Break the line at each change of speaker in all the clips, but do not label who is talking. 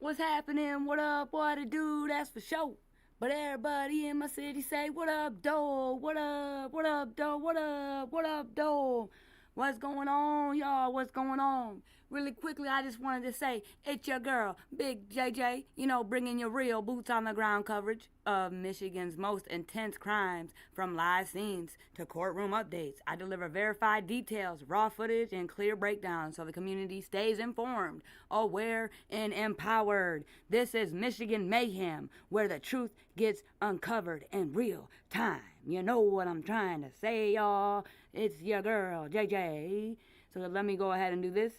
What's happening? What up? What it do? That's for sure. But everybody in my city say, what up, doe? What up? What up, doe? What up? What up, doe? What's going on, y'all? What's going on? Really quickly, I just wanted to say, it's your girl, Big JJ, bringing your real boots on the ground coverage of Michigan's most intense crimes, from live scenes to courtroom updates. I deliver verified details, raw footage, and clear breakdowns so the community stays informed, aware, and empowered. This is Michigan Mayhem, where the truth gets uncovered in real time. You know what I'm trying to say, y'all. It's your girl, JJ. So let me go ahead and do this.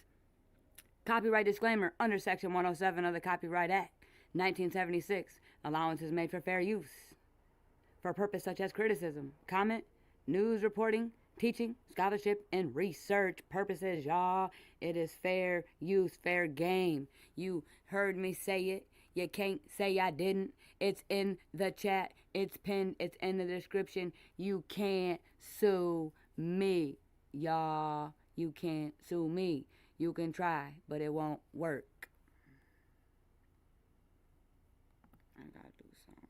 Copyright disclaimer under Section 107 of the Copyright Act, 1976. Allowance is made for fair use, for a purpose such as criticism, comment, news reporting, teaching, scholarship, and research purposes, y'all. It is fair use, fair game. You heard me say it. You can't say I didn't. It's in the chat. It's pinned. It's in the description. You can't sue me, y'all. You can't sue me. You can try, but it won't work. I gotta do something.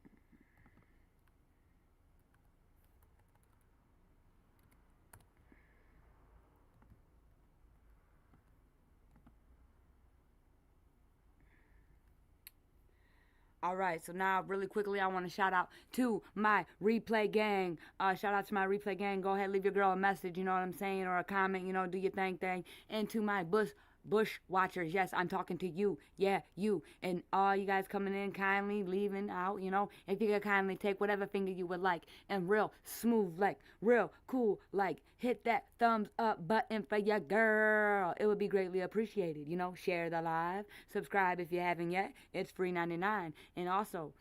All right, so now really quickly, I want to shout out to my replay gang. Shout out to my replay gang. Go ahead, leave your girl a message, you know what I'm saying, or a comment, do your thing. And to my Bush watchers, yes, I'm talking to you. Yeah, you. And all you guys coming in kindly, leaving out, if you could kindly take whatever finger you would like and real smooth, like, real cool, like, hit that thumbs up button for your girl. It would be greatly appreciated, share the live, subscribe if you haven't yet. It's free 99. And also,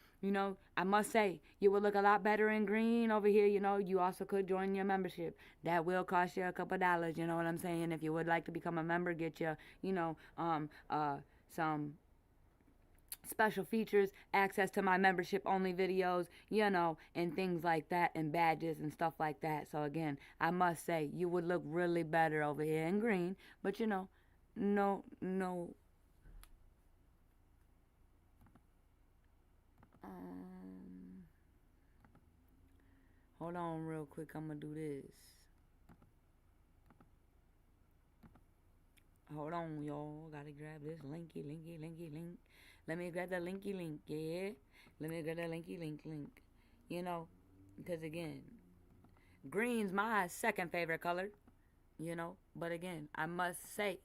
I must say, you would look a lot better in green over here. You also could join your membership. That will cost you a couple dollars, you know what I'm saying? If you would like to become a member, get your, some special features, access to my membership only videos, and things like that, and badges and stuff like that. So again, I must say, you would look really better over here in green, but no. Hold on real quick, I'm gonna do this. Hold on, y'all. Gotta grab this link. Let me grab the linky link, yeah? Let me grab the linky link. Because again, green's my second favorite color, But again, I must say,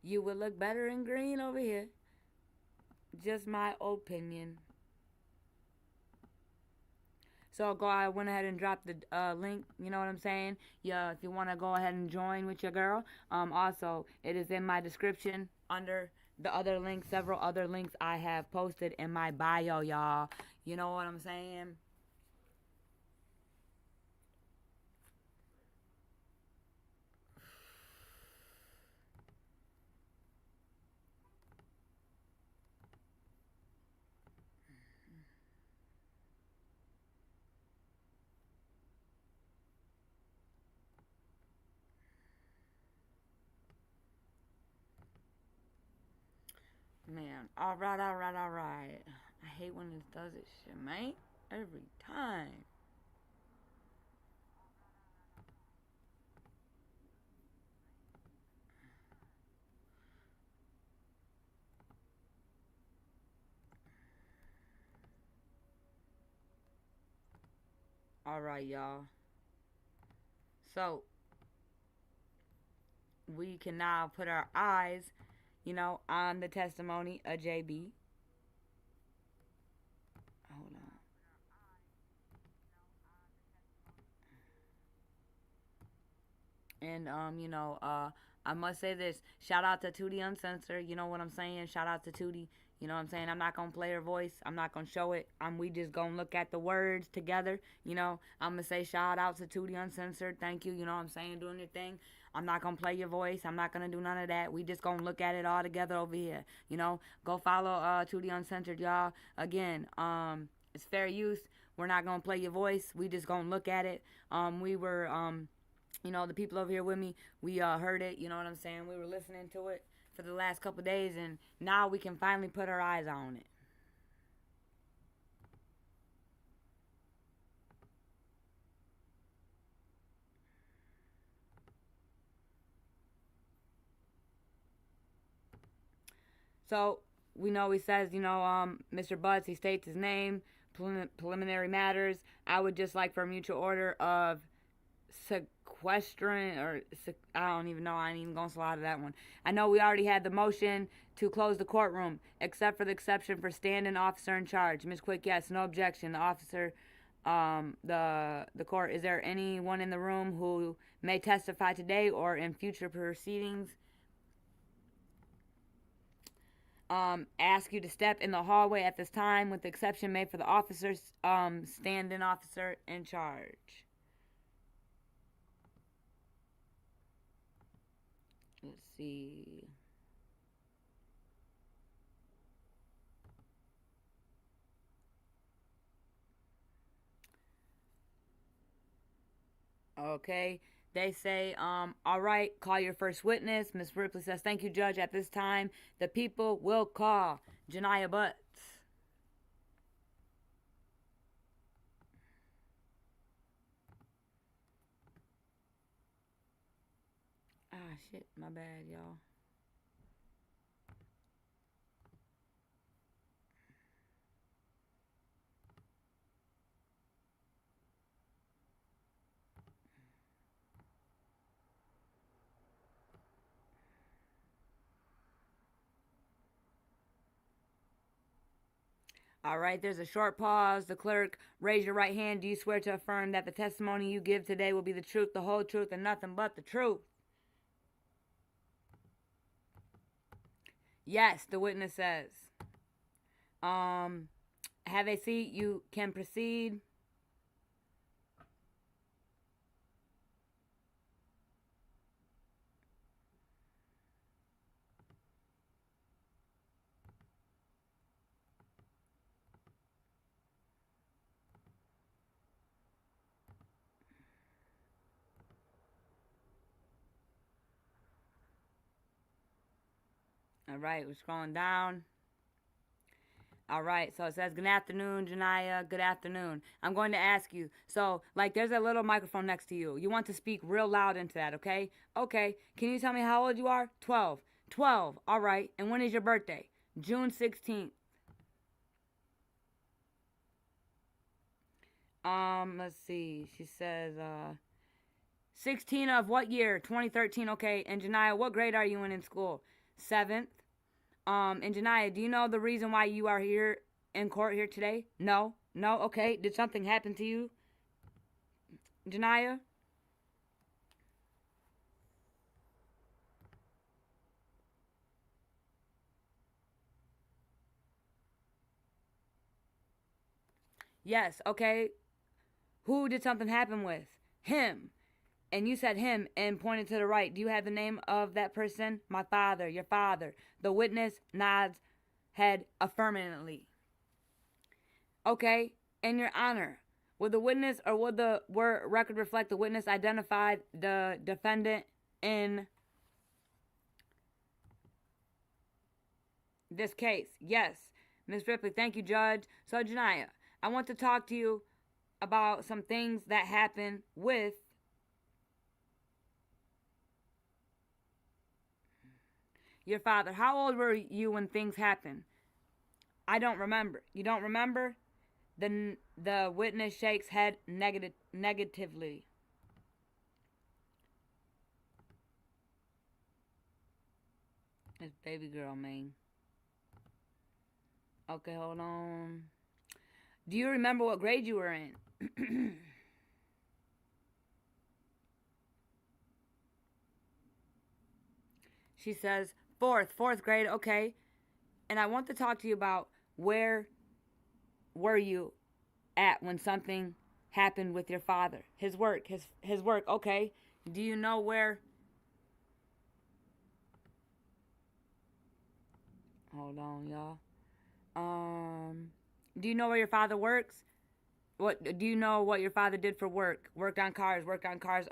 you would look better in green over here. Just my opinion. So I went ahead and dropped the link, you know what I'm saying? Yeah, if you want to go ahead and join with your girl. Also, it is in my description under the other links, several other links I have posted in my bio, y'all. You know what I'm saying? Man, alright. I hate when this does this shit, man. Every time. Alright, y'all. So, we can now put our eyes, on the testimony of JB. Hold on. And I must say this. Shout out to Tootie Uncensored. You know what I'm saying? Shout out to Tootie. You know what I'm saying? I'm not gonna play her voice. I'm not gonna show it. We just gonna look at the words together. I'm gonna say shout out to Tootie Uncensored. Thank you. You know what I'm saying? Doing your thing. I'm not gonna play your voice. I'm not gonna do none of that. We just gonna look at it all together over here. Go follow Tootie Uncensored, y'all. Again, it's fair use. We're not gonna play your voice. We just gonna look at it. We were the people over here with me, we heard it, you know what I'm saying? We were listening to it. for the last couple days, and now we can finally put our eyes on it. So we know he says, Mr. Butts, he states his name, preliminary matters. I would just like for a mutual order of sequestering, or I don't even know. I ain't even gonna slaughter that one. I know we already had the motion to close the courtroom, except for the exception for standing officer in charge. Ms. Quick, yes, no objection. The officer, the court. Is there anyone in the room who may testify today or in future proceedings? Ask you to step in the hallway at this time, with the exception made for the officers, standing officer in charge. Let's see. Okay. They say, all right, call your first witness. Miss Ripley says, thank you, Judge. At this time, the people will call Janiyah Butts. Ah, shit. My bad, y'all. All right, there's a short pause. The clerk, raise your right hand. Do you swear to affirm that the testimony you give today will be the truth, the whole truth, and nothing but the truth? Yes, the witness says. Have a seat. You can proceed. All right, we're scrolling down. All right, so it says, good afternoon, Janiyah. Good afternoon. I'm going to ask you. So, like, there's a little microphone next to you. You want to speak real loud into that, okay? Okay. Can you tell me how old you are? 12. 12. All right. And when is your birthday? June 16th. Let's see. She says, 16 of what year? 2013. Okay. And Janiyah, what grade are you in school? 7th. And Janiyah, do you know the reason why you are here in court here today? No? No? Okay. Did something happen to you? Janiyah? Yes. Okay. Who did something happen with? Him. And you said him and pointed to the right. Do you have the name of that person? My father, your father. The witness nods head affirmatively. Okay, in your honor, would the witness or would the record reflect the witness identified the defendant in this case? Yes. Ms. Ripley, thank you, Judge. So, Janiyah, I want to talk to you about some things that happened with your father. How old were you when things happened? I don't remember. You don't remember? The witness shakes head negatively. It's baby girl, man. Okay, hold on. Do you remember what grade you were in? She says, fourth grade, okay. And I want to talk to you about where were you at when something happened with your father? His work, his work, okay. Do you know where? Hold on, y'all. Do you know where your father works? What do you know what your father did for work? Worked on cars,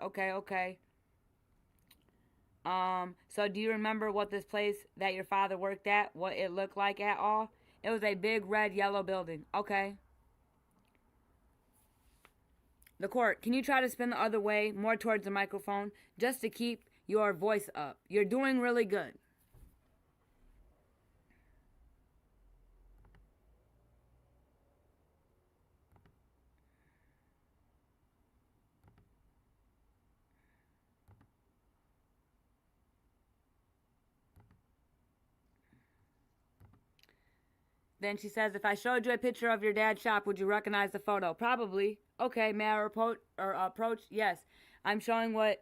okay, okay. So do you remember what this place that your father worked at, what it looked like at all? It was a big red yellow building. Okay. The court, can you try to spin the other way, more towards the microphone, just to keep your voice up? You're doing really good. Then she says, if I showed you a picture of your dad's shop, would you recognize the photo? Probably. Okay, may I approach? Yes. I'm showing what's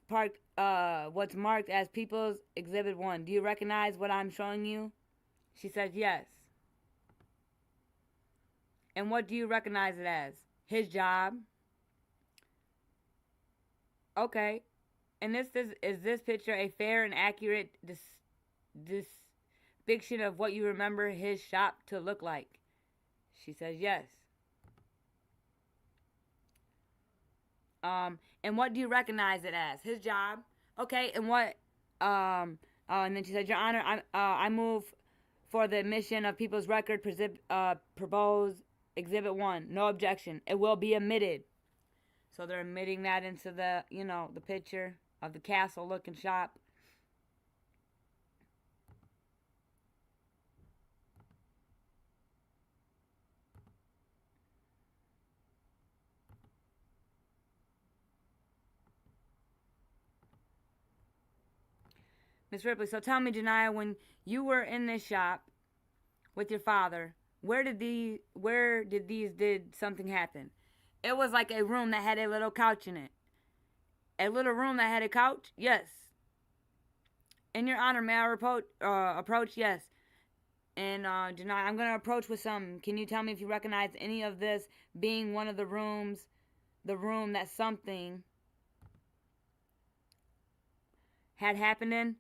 marked as People's Exhibit 1. Do you recognize what I'm showing you? She says, yes. And what do you recognize it as? His job. Okay. And is this picture a fair and accurate depiction of what you remember his shop to look like? She says, yes. And what do you recognize it as? His job. Okay, and what? And then she said, Your Honor, I move for the admission of People's Record, proposed Exhibit 1. No objection. It will be admitted. So they're admitting that into the picture of the castle-looking shop. Miss Ripley, so tell me, Janiyah, when you were in this shop with your father, where did something happen? It was like a room that had a little couch in it. A little room that had a couch? Yes. In your honor, may I approach? Yes. And Janiyah, I'm going to approach with some. Can you tell me if you recognize any of this being one of the rooms, the room that something had happened in?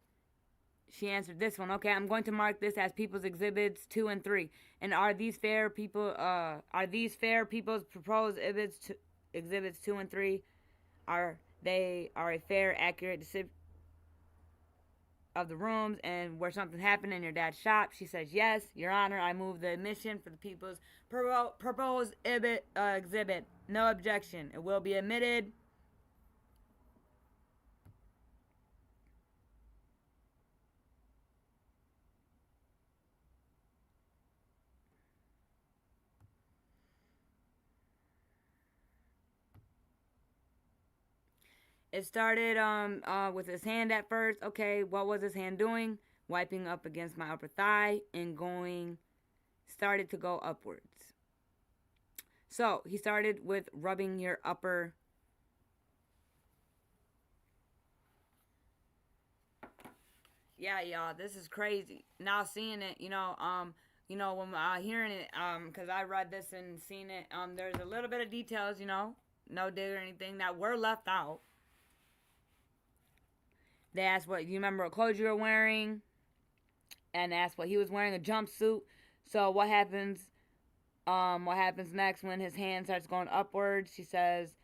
She answered this one. Okay, I'm going to mark this as People's Exhibits 2 and 3. And are these fair people's proposed exhibits 2 and 3? Are a fair, accurate description of the rooms and where something happened in your dad's shop? She says, yes, Your Honor, I move the admission for the People's proposed exhibit. No objection. It will be admitted. It started with his hand at first. Okay, what was his hand doing? Wiping up against my upper thigh and started to go upwards. So he started with rubbing your upper. Yeah, y'all, this is crazy. Now seeing it, when hearing it, because I read this and seen it, there's a little bit of details, no dig or anything that were left out. They asked what you remember what clothes you were wearing, and asked what he was wearing, a jumpsuit. So what happens? What happens next when his hand starts going upwards? She says,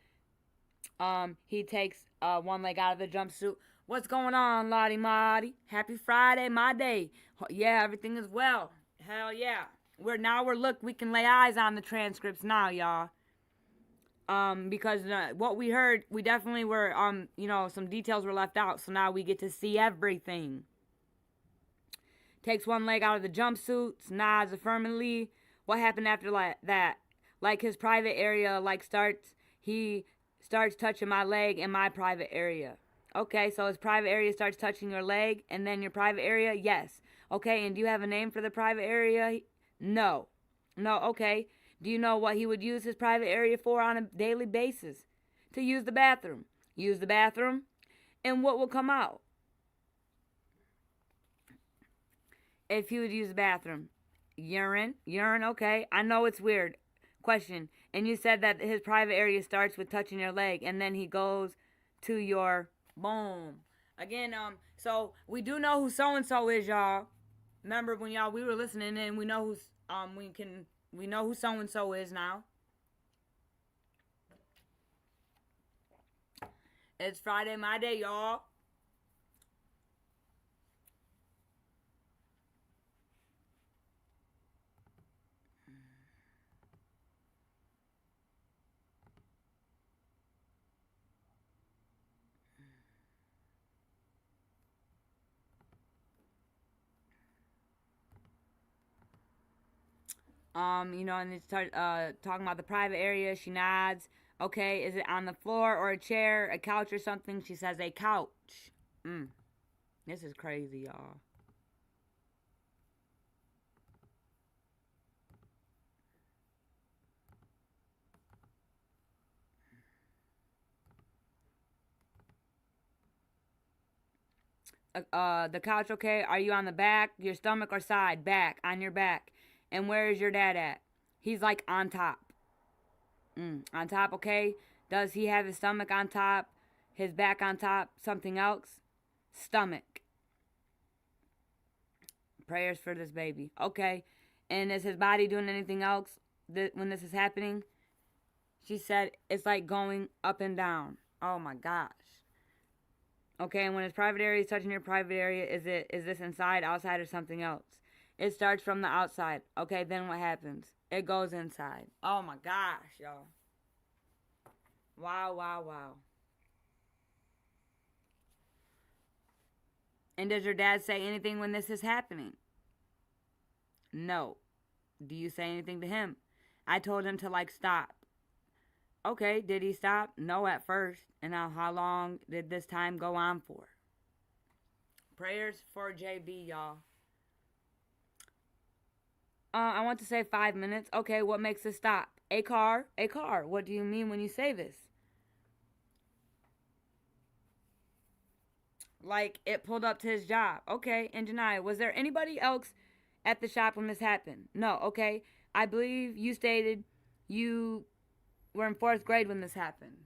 he takes one leg out of the jumpsuit. What's going on, Lottie Marty? Happy Friday, my day. Yeah, everything is well. Hell yeah. We can lay eyes on the transcripts now, y'all. Because what we heard, we definitely were, some details were left out, so now we get to see everything. Takes one leg out of the jumpsuit, nods affirmatively. What happened after that? Like his private area, he starts touching my leg in my private area. Okay, so his private area starts touching your leg, and then your private area? Yes. Okay, and do you have a name for the private area? No. No, okay. Do you know what he would use his private area for on a daily basis? To use the bathroom. Use the bathroom, and what will come out? If he would use the bathroom. Urine, okay. I know it's weird. Question, and you said that his private area starts with touching your leg, and then he goes to your boom. Again, so we do know who so-and-so is, y'all. Remember when we were listening and we know we know who so-and-so is now. It's Friday, my day, y'all. And they start talking about the private area. She nods. Okay, is it on the floor or a chair, a couch or something? She says a couch. Mm, this is crazy, y'all. The couch, okay? Are you on the back, your stomach, or side? Back, on your back. And where is your dad at? He's like on top. On top, okay? Does he have his stomach on top, his back on top, something else? Stomach. Prayers for this baby. Okay. And is his body doing anything else when this is happening? She said it's like going up and down. Oh my gosh. Okay, and when his private area is touching your private area, is this inside, outside, or something else? It starts from the outside. Okay, then what happens? It goes inside. Oh my gosh, y'all. Wow, wow, wow. And does your dad say anything when this is happening? No. Do you say anything to him? I told him to like stop. Okay, did he stop? No, at first. And now, how long did this time go on for? Prayers for JB, y'all. I want to say 5 minutes. Okay, what makes it stop? A car? A car. What do you mean when you say this? Like, it pulled up to his job. Okay, and Janiyah, was there anybody else at the shop when this happened? No, okay. I believe you stated you were in fourth grade when this happened.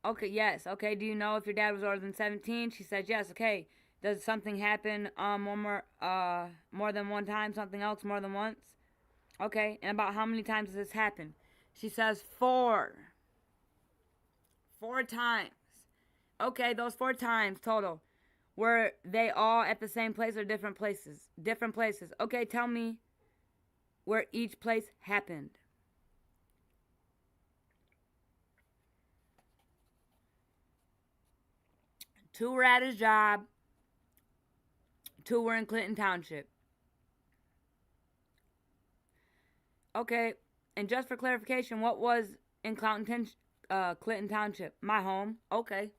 Okay, yes. Okay, do you know if your dad was older than 17? She said yes. Okay. Does something happen more than one time? Something else more than once? Okay. And about how many times does this happen? She says four. Four times. Okay, those four times total. Were they all at the same place or different places? Different places. Okay, tell me where each place happened. Two were at his job. Two were in Clinton Township. Okay, and just for clarification, what was in Clinton Township? My home. Okay.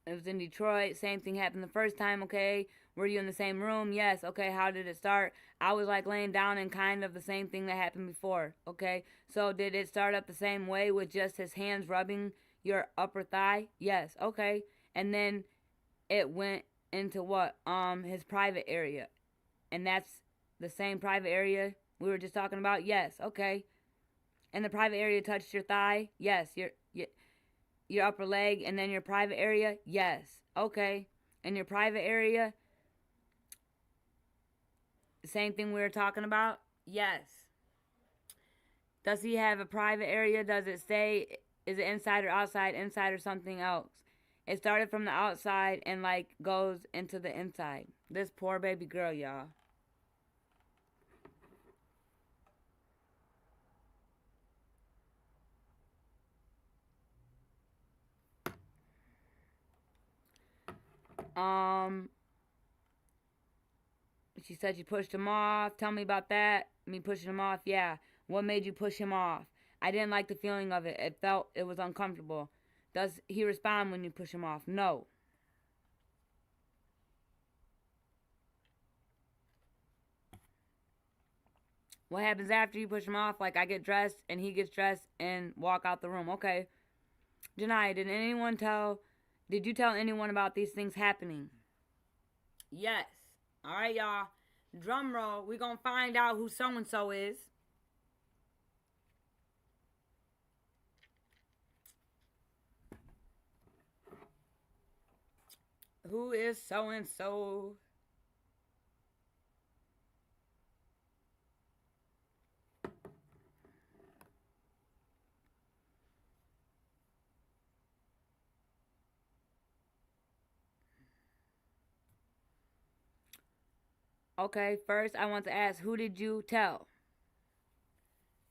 It was in Detroit. Same thing happened the first time. Okay. Were you in the same room? Yes. Okay. How did it start? I was like laying down and kind of the same thing that happened before. Okay. So did it start up the same way with just his hands rubbing your upper thigh? Yes. Okay. And then it went into what? His private area. And that's the same private area we were just talking about? Yes. Okay. And the private area touched your thigh? Yes. Your upper leg and then your private area? Yes. Okay. And your private area? Same thing we were talking about? Yes. Does he have a private area? Does it say, is it inside or outside, inside or something else? It started from the outside and like goes into the inside. This poor baby girl, y'all. Um, she said she pushed him off. Tell me about that. Me pushing him off. Yeah. What made you push him off? I didn't like the feeling of it. It was uncomfortable. Does he respond when you push him off? No. What happens after you push him off? Like I get dressed and he gets dressed and walk out the room. Okay. Janiyah, did you tell anyone about these things happening? Yes. All right, y'all. Drum roll. We're going to find out who so and so is. Who is so and so? Okay, first I want to ask, who did you tell?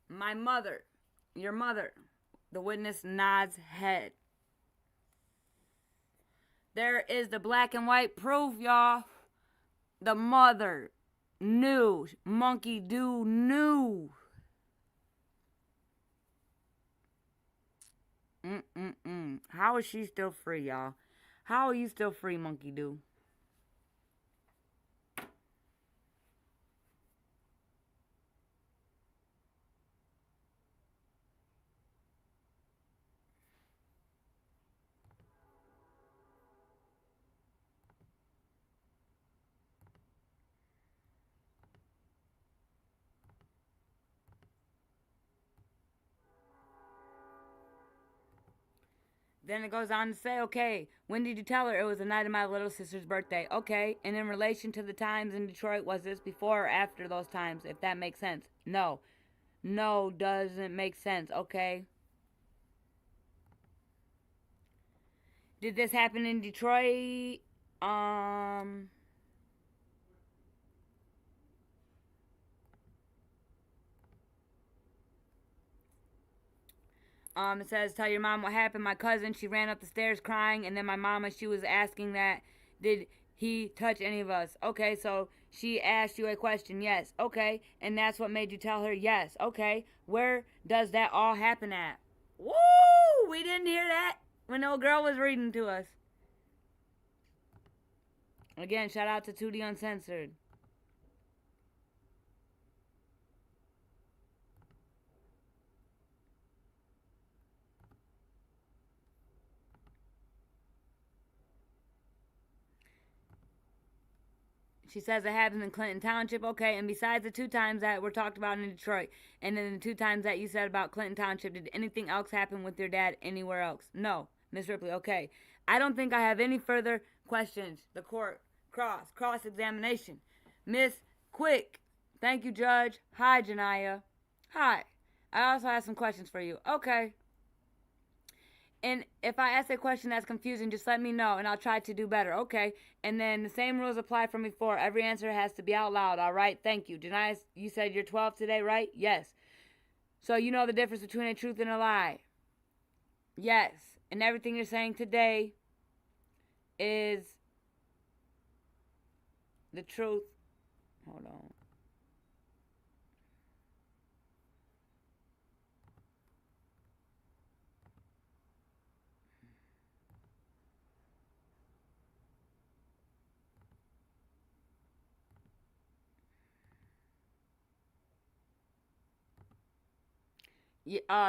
My mother. Your mother. The witness nods head. There is the black and white proof, y'all. The mother knew. Monkey Do knew. How is she still free, y'all? How are you still free, Monkey Do? Then it goes on to say, okay, when did you tell her it was the night of my little sister's birthday? Okay, and in relation to the times in Detroit, was this before or after those times, if that makes sense? No. No, doesn't make sense, okay? Did this happen in Detroit? It says, tell your mom what happened. My cousin, she ran up the stairs crying, and then my mama, she was asking that, did he touch any of us? Okay, so she asked you a question, yes. Okay, and that's what made you tell her yes. Okay, where does that all happen at? Woo! We didn't hear that when no girl was reading to us. Again, shout out to 2D Uncensored. She says it happens in Clinton Township. Okay, and besides the 2 times that were talked about in Detroit, and then the 2 times that you said about Clinton Township, did anything else happen with your dad anywhere else? No. Miss Ripley, okay. I don't think I have any further questions. The court, cross-examination. Miss Quick. Thank you, Judge. Hi, Janaya. Hi. I also have some questions for you. Okay. And if I ask a question that's confusing, just let me know and I'll try to do better. Okay. And then the same rules apply from before. Every answer has to be out loud. All right. Thank you. Janaya, you said you're 12 today, right? Yes. So you know the difference between a truth and a lie? Yes. And everything you're saying today is the truth. Hold on.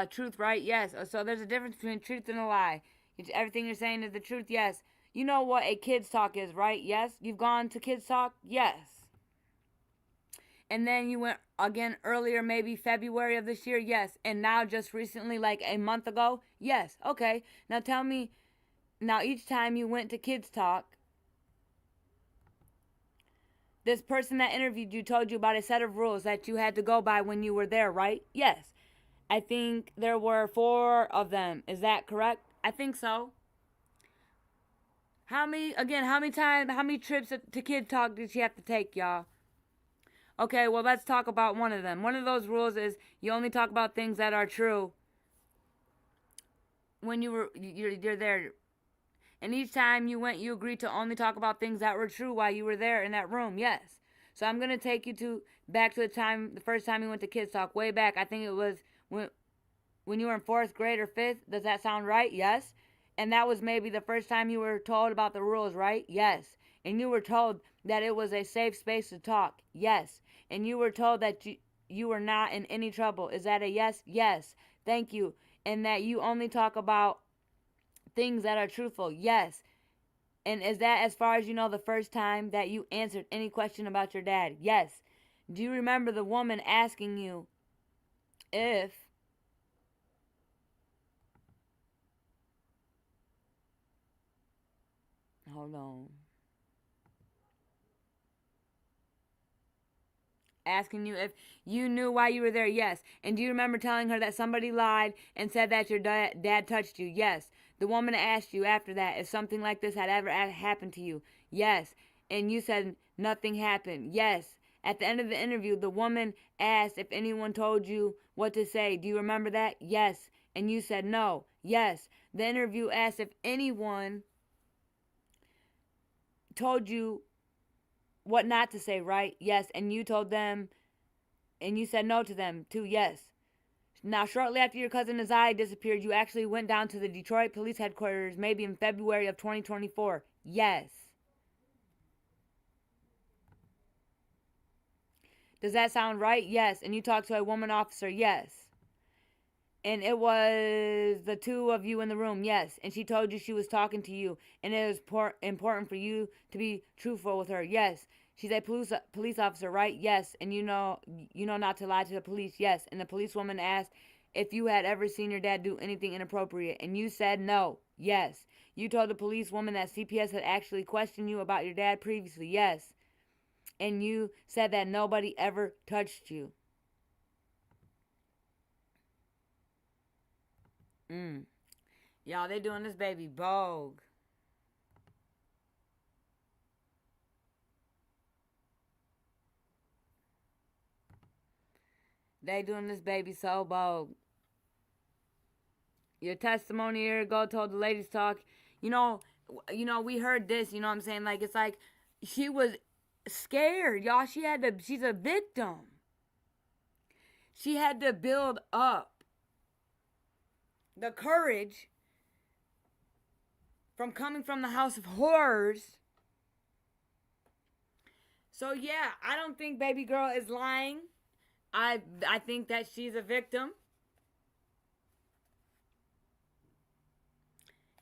Truth, right? Yes. So there's a difference between truth and a lie. Everything you're saying is the truth. Yes. You know what a kids talk is, right? Yes. You've gone to kids talk. Yes. And then you went again earlier, maybe February of this year. Yes. And now just recently, like a month ago. Yes. Okay. Now tell me. Now each time you went to kids talk, this person that interviewed you told you about a set of rules that you had to go by when you were there, right? Yes. I think there were 4 of them. Is that correct? I think so. How many trips to Kid Talk did she have to take, y'all? Okay, well, let's talk about one of them. One of those rules is you only talk about things that are true when you're there. And each time you went, you agreed to only talk about things that were true while you were there in that room. Yes. So I'm gonna take you back to the first time you went to Kids Talk, way back. I think it was when you were in 4th grade or 5th. Does that sound right? Yes. And that was maybe the first time you were told about the rules, right? Yes. And you were told that it was a safe space to talk. Yes. And you were told that you were not in any trouble. Is that a yes? Yes. Thank you. And that you only talk about things that are truthful. Yes. And is that, as far as you know, the first time that you answered any question about your dad? Yes. Do you remember the woman asking you if hold on. Asking you if you knew why you were there? Yes. And do you remember telling her that somebody lied and said that your dad touched you? Yes. The woman asked you after that if something like this had ever happened to you. Yes. And you said nothing happened. Yes. At the end of the interview, the woman asked if anyone told you what to say. Do you remember that? Yes. And you said no. Yes. The interview asked if anyone told you what not to say, right? Yes. And you told them, and you said no to them too. Yes. Now, shortly after your cousin Azai disappeared, you actually went down to the Detroit police headquarters, maybe in February of 2024. Yes. Does that sound right? Yes. And you talked to a woman officer? Yes. And it was the two of you in the room? Yes. And she told you she was talking to you, and it was important for you to be truthful with her? Yes. She's a police officer, right? Yes. And you know not to lie to the police? Yes. And the policewoman asked if you had ever seen your dad do anything inappropriate, and you said no. Yes. You told the policewoman that CPS had actually questioned you about your dad previously? Yes. And you said that nobody ever touched you? Y'all, they doing this baby bogue. They doing this baby so bold. Your testimony a year ago told the ladies talk. You know, we heard this. You know what I'm saying? Like it's like she was scared, y'all. She's a victim. She had to build up the courage from coming from the house of horrors. So yeah, I don't think baby girl is lying. I think that she's a victim.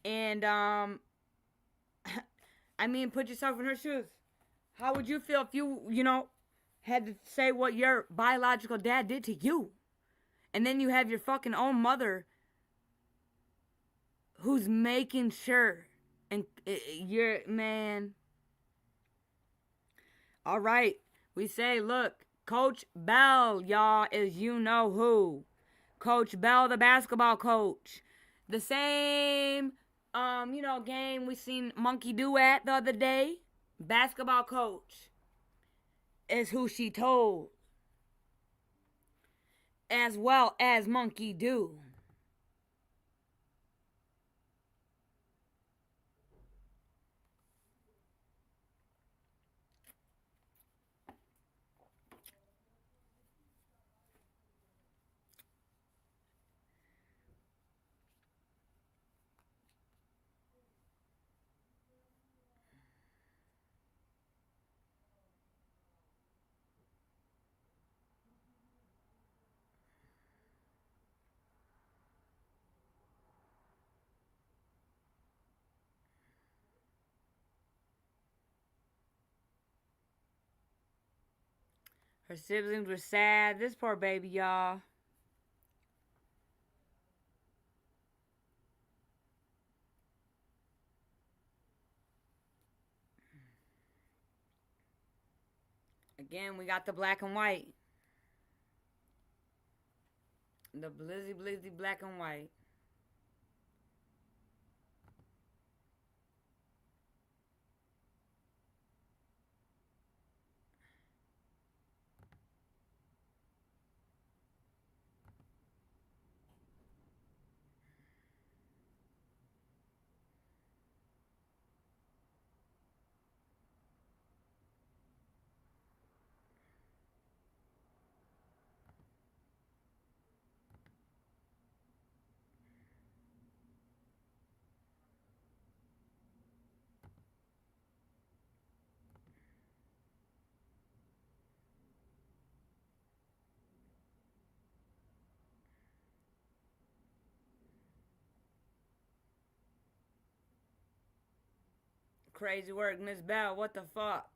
And I mean, put yourself in her shoes. How would you feel if you had to say what your biological dad did to you? And then you have your fucking own mother who's making sure. And you're, man. All right. We say, look, Coach Bell, y'all, is you know who. Coach Bell, the basketball coach. The same, game we seen Mokey do at the other day. Basketball coach is who she told. As well as Mokey do. Her siblings were sad. This poor baby, y'all. Again, we got the black and white. The blizzy black and white. Crazy work, Miss Bell. What the fuck?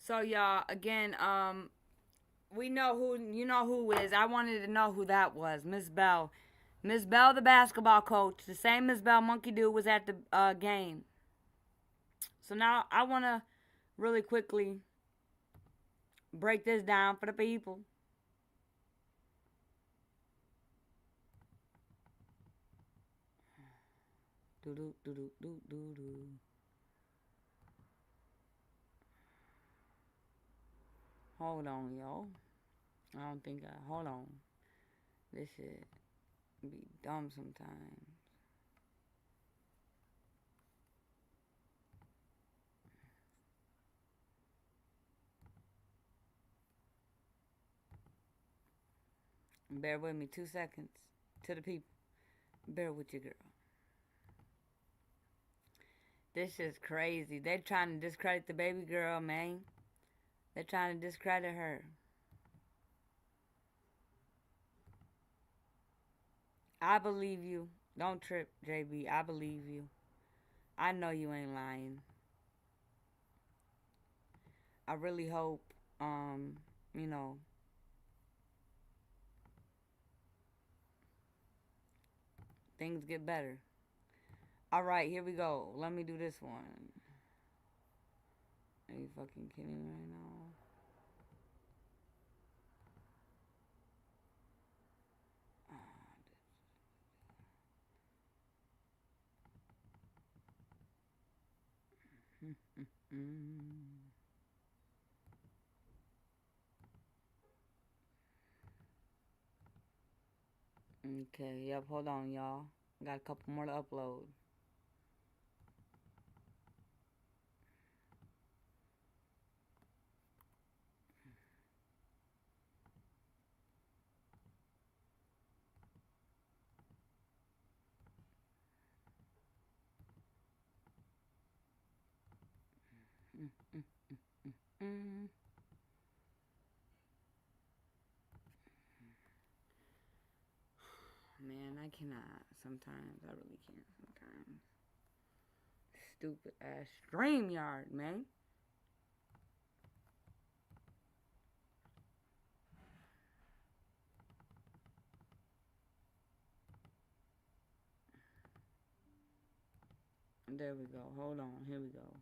So y'all, again, we know who who is. I wanted to know who that was, Miss Bell. Miss Bell, the basketball coach, the same Miss Bell Mokey dude was at the game. So now I want to really quickly break this down for the people. Do do do do do do do. Hold on, yo. I don't think I. Hold on. This shit be dumb sometimes. Bear with me 2 seconds. To the people. Bear with your girl. This is crazy. They're trying to discredit the baby girl, man. They're trying to discredit her. I believe you. Don't trip, JB. I believe you. I know you ain't lying. I really hope, you know, things get better. All right, here we go. Let me do this one. Are you fucking kidding me right now? Okay, yep, hold on, y'all. Got a couple more to upload. Mm. Man, I cannot. Sometimes. I really can't sometimes. Stupid ass StreamYard, man. There we go. Hold on. Here we go.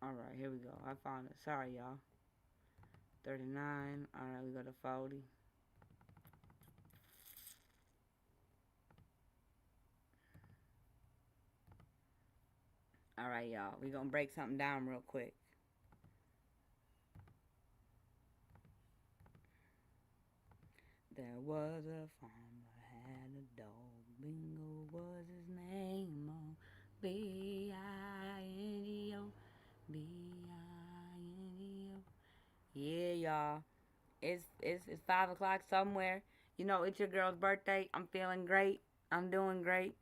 Alright, here we go. I found it. Sorry, y'all. 39. Alright, we go to 40. Alright, y'all. We gonna break something down real quick. There was a farmer had a dog. Bingo was his name. Oh, B-I-N-G-O. B-I-N-G-O. Yeah, y'all. It's 5 o'clock somewhere. You know, it's your girl's birthday. I'm feeling great. I'm doing great.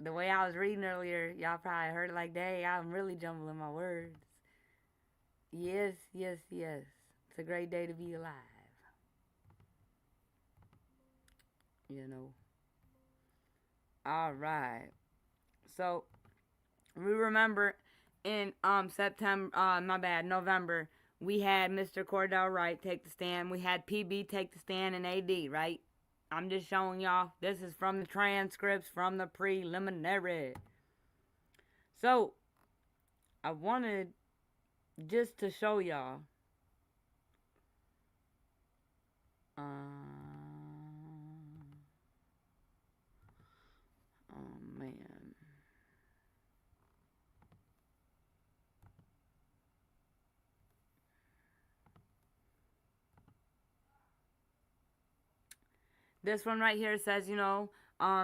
The way I was reading earlier, y'all probably heard it like, dang, I'm really jumbling my words. Yes, yes, yes. It's a great day to be alive. You know. All right. So we remember in September, my bad, November, we had Mr. Cordell Wright take the stand. We had PB take the stand in AD, right? I'm just showing y'all. This is from the transcripts from the preliminary. So I wanted just to show y'all. Oh man. This one right here says, you know,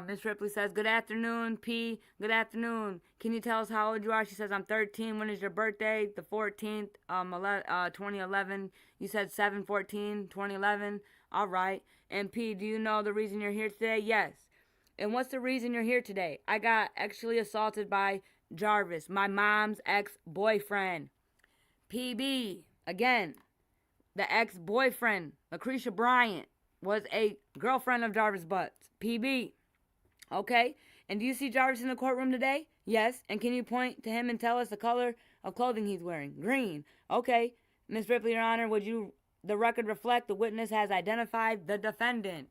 Miss Ripley says, good afternoon, P. Good afternoon. Can you tell us how old you are? She says, I'm 13. When is your birthday? The 14th, 2011. You said 7/14/2011. All right. And P, do you know the reason you're here today? Yes. And what's the reason you're here today? I got actually assaulted by Jarvis, my mom's ex-boyfriend. PB, again, the ex-boyfriend, Lucretia Bryant, was a girlfriend of Jarvis Butts. PB. Okay? And do you see Jarvis in the courtroom today? Yes. And can you point to him and tell us the color of clothing he's wearing? Green. Okay. Miss Ripley, Your Honor, would you the record reflect the witness has identified the defendant?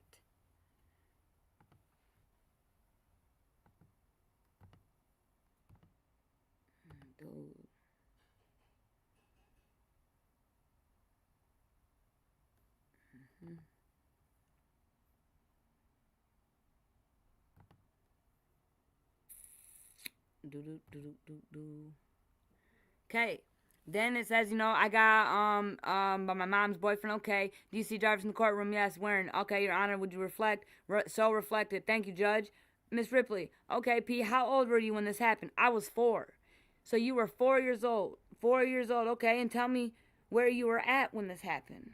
Do do do do do do. Okay. Then it says, I got by my mom's boyfriend. Okay. Do you see Jarvis in the courtroom? Yes. Wearing. Okay, Your Honor. Would you reflect? So reflected. Thank you, Judge. Miss Ripley. Okay, P. How old were you when this happened? I was 4. So you were 4 years old. 4 years old. Okay, and tell me where you were at when this happened.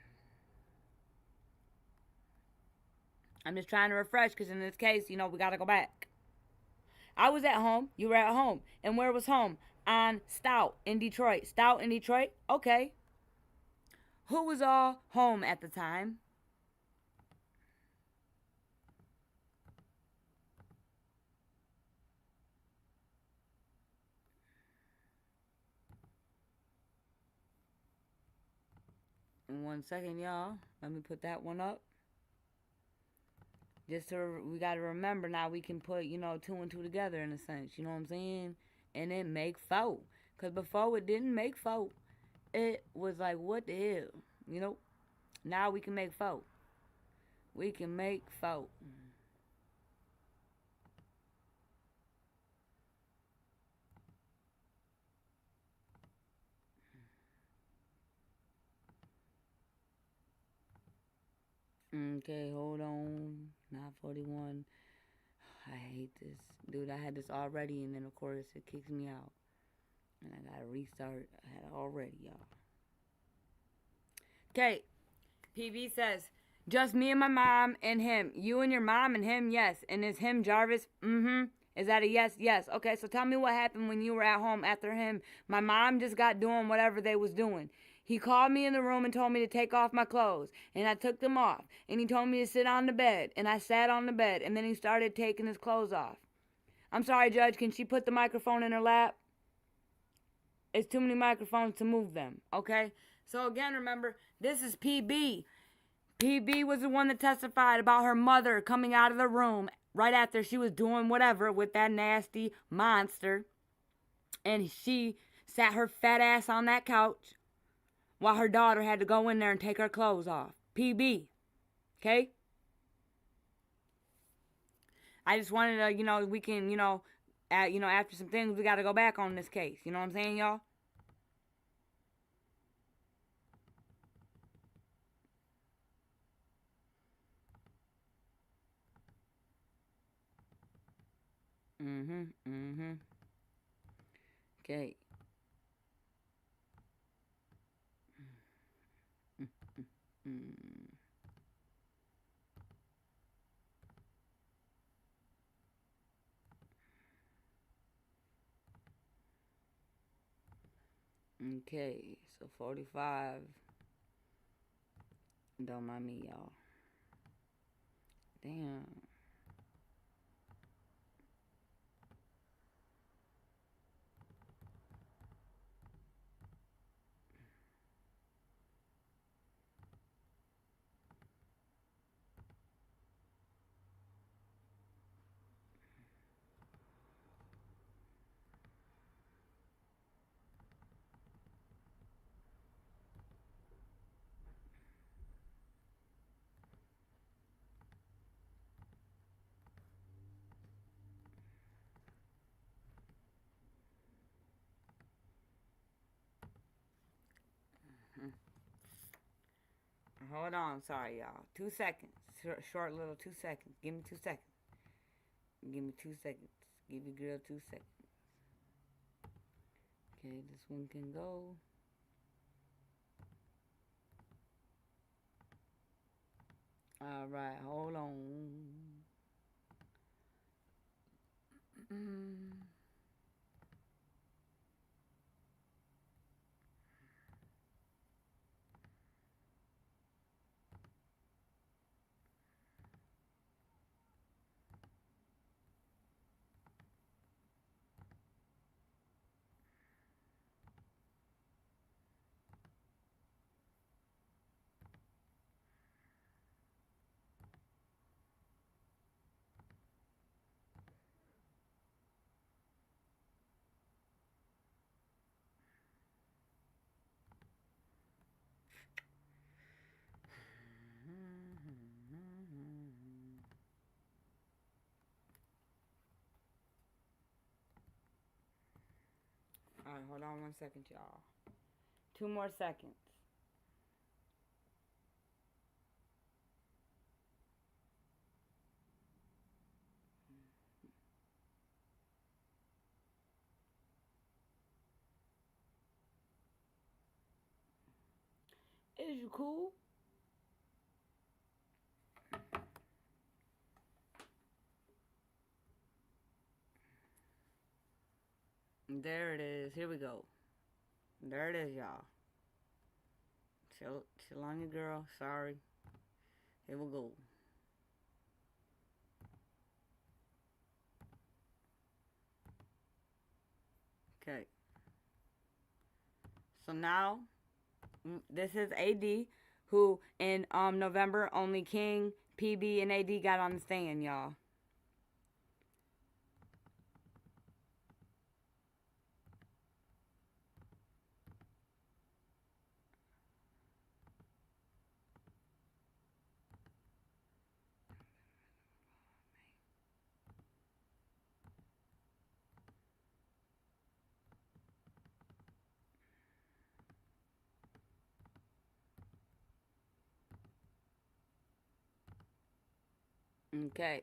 I'm just trying to refresh because in this case, we gotta go back. I was at home. You were at home. And where was home? On Stout in Detroit. Stout in Detroit? Okay. Who was all home at the time? In 1 second, y'all. Let me put that one up. Just so we got to remember now we can put, 2 and 2 together in a sense. You know what I'm saying? And then make 4. Because before it didn't make 4. It was like, what the hell? Now we can make 4. We can make 4. Okay, hold on. 9:41. I hate this. Dude, I had this already, and then, of course, it kicks me out. And I gotta restart. I had it already, y'all. Okay, PV says, just me and my mom and him. You and your mom and him, yes. And is him Jarvis? Mm-hmm. Is that a yes? Yes. Okay, so tell me what happened when you were at home after him. My mom just got doing whatever they was doing. He called me in the room and told me to take off my clothes. And I took them off. And he told me to sit on the bed. And I sat on the bed. And then he started taking his clothes off. I'm sorry, Judge. Can she put the microphone in her lap? It's too many microphones to move them. Okay? So again, remember, this is PB. PB was the one that testified about her mother coming out of the room right after she was doing whatever with that nasty monster. And she sat her fat ass on that couch while her daughter had to go in there and take her clothes off. PB. Okay? I just wanted to, we can, after some things, we got to go back on this case. You know what I'm saying, y'all? Mm-hmm. Okay. Okay, so 45. Don't mind me, y'all. Damn. Hold on, sorry, y'all. 2 seconds. Short little 2 seconds. Give me 2 seconds. Give me 2 seconds. Give your girl 2 seconds. Okay, this one can go. Alright, hold on. Alright, hold on 1 second, y'all. 2 more seconds. Is you cool? There it is. Here we go. There it is, y'all. Chill on your girl. Sorry. Here we go. Okay. So now, this is AD, who in November only King, PB, and AD got on the stand, y'all. Okay.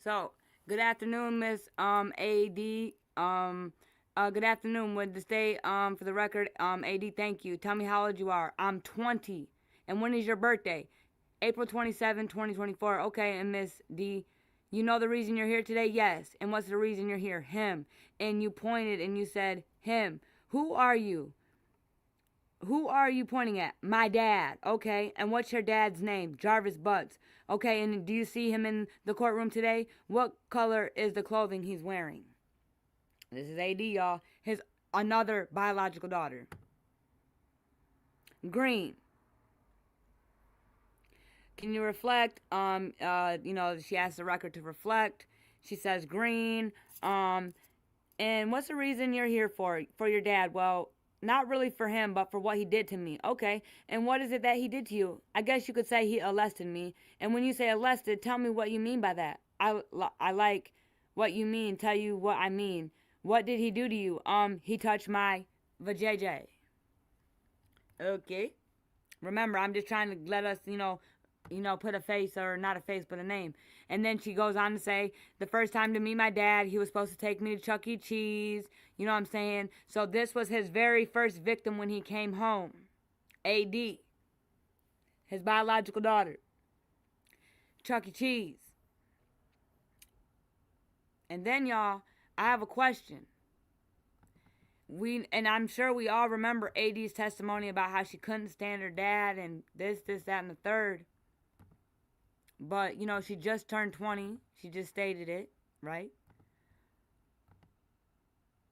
So, good afternoon, Miss AD. Good afternoon. Would the state for the record, AD, thank you. Tell me how old you are. I'm 20. And when is your birthday? April 27, 2024. Okay, and Miss D, you know the reason you're here today? Yes. And what's the reason you're here? Him. And you pointed and you said, him. Who are you? Who are you pointing at? My dad. Okay. And what's your dad's name? Jarvis Butts. Okay. And do you see him in the courtroom today? What color is the clothing he's wearing? This is AD, y'all. His another biological daughter. Green. Can you reflect? She asked the record to reflect. She says green. And what's the reason you're here for? For your dad? Well, not really for him, but for what he did to me. Okay. And what is it that he did to you? I guess you could say he arrested me. And when you say arrested, tell me what you mean by that. I like what you mean. Tell you what I mean. What did he do to you? He touched my vajayjay. Okay. Remember, I'm just trying to let us, put a face, or not a face, but a name. And then she goes on to say, the first time to meet my dad, he was supposed to take me to Chuck E. Cheese. You know what I'm saying? So this was his very first victim when he came home. AD. His biological daughter. Chuck E. Cheese. And then, y'all, I have a question. And I'm sure we all remember AD's testimony about how she couldn't stand her dad and this, that, and the third. But, she just turned 20. She just stated it, right?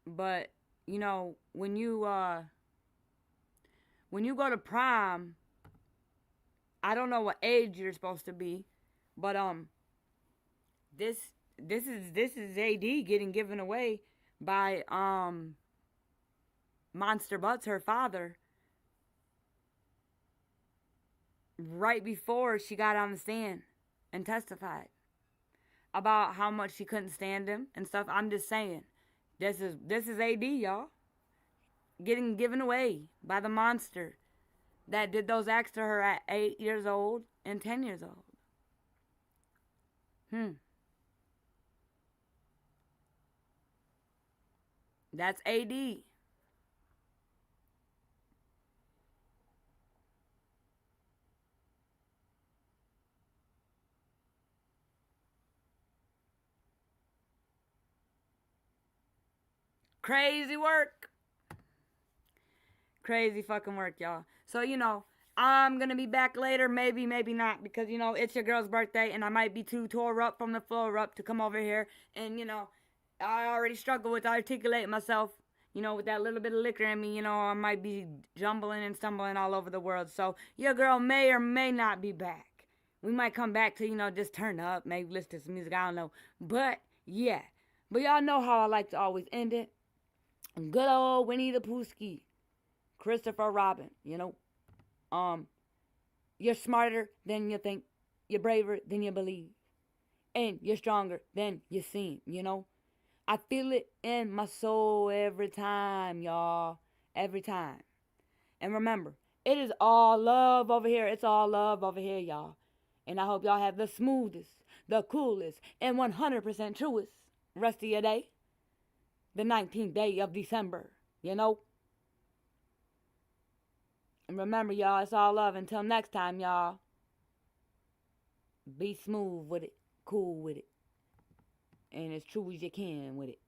But, when you go to prom, I don't know what age you're supposed to be, but this is AD getting given away by Monster Butts, her father, right before she got on the stand and testified about how much she couldn't stand him and stuff. I'm just saying, this is AD, y'all, getting given away by the monster that did those acts to her at 8 years old and 10 years old. That's AD. Crazy work. Crazy fucking work, y'all. So, I'm going to be back later. Maybe, maybe not. Because, it's your girl's birthday. And I might be too tore up from the floor up to come over here. And, I already struggle with articulating myself. With that little bit of liquor in me, I might be jumbling and stumbling all over the world. So, your girl may or may not be back. We might come back to, just turn up. Maybe listen to some music. I don't know. But, yeah. But y'all know how I like to always end it. Good old Winnie the Pooh, Christopher Robin, You're smarter than you think. You're braver than you believe. And you're stronger than you seem, you know? I feel it in my soul every time, y'all. Every time. And remember, it is all love over here. It's all love over here, y'all. And I hope y'all have the smoothest, the coolest, and 100% truest rest of your day. The 19th day of December, you know? And remember, y'all, it's all love. Until next time, y'all. Be smooth with it, cool with it, and as true as you can with it.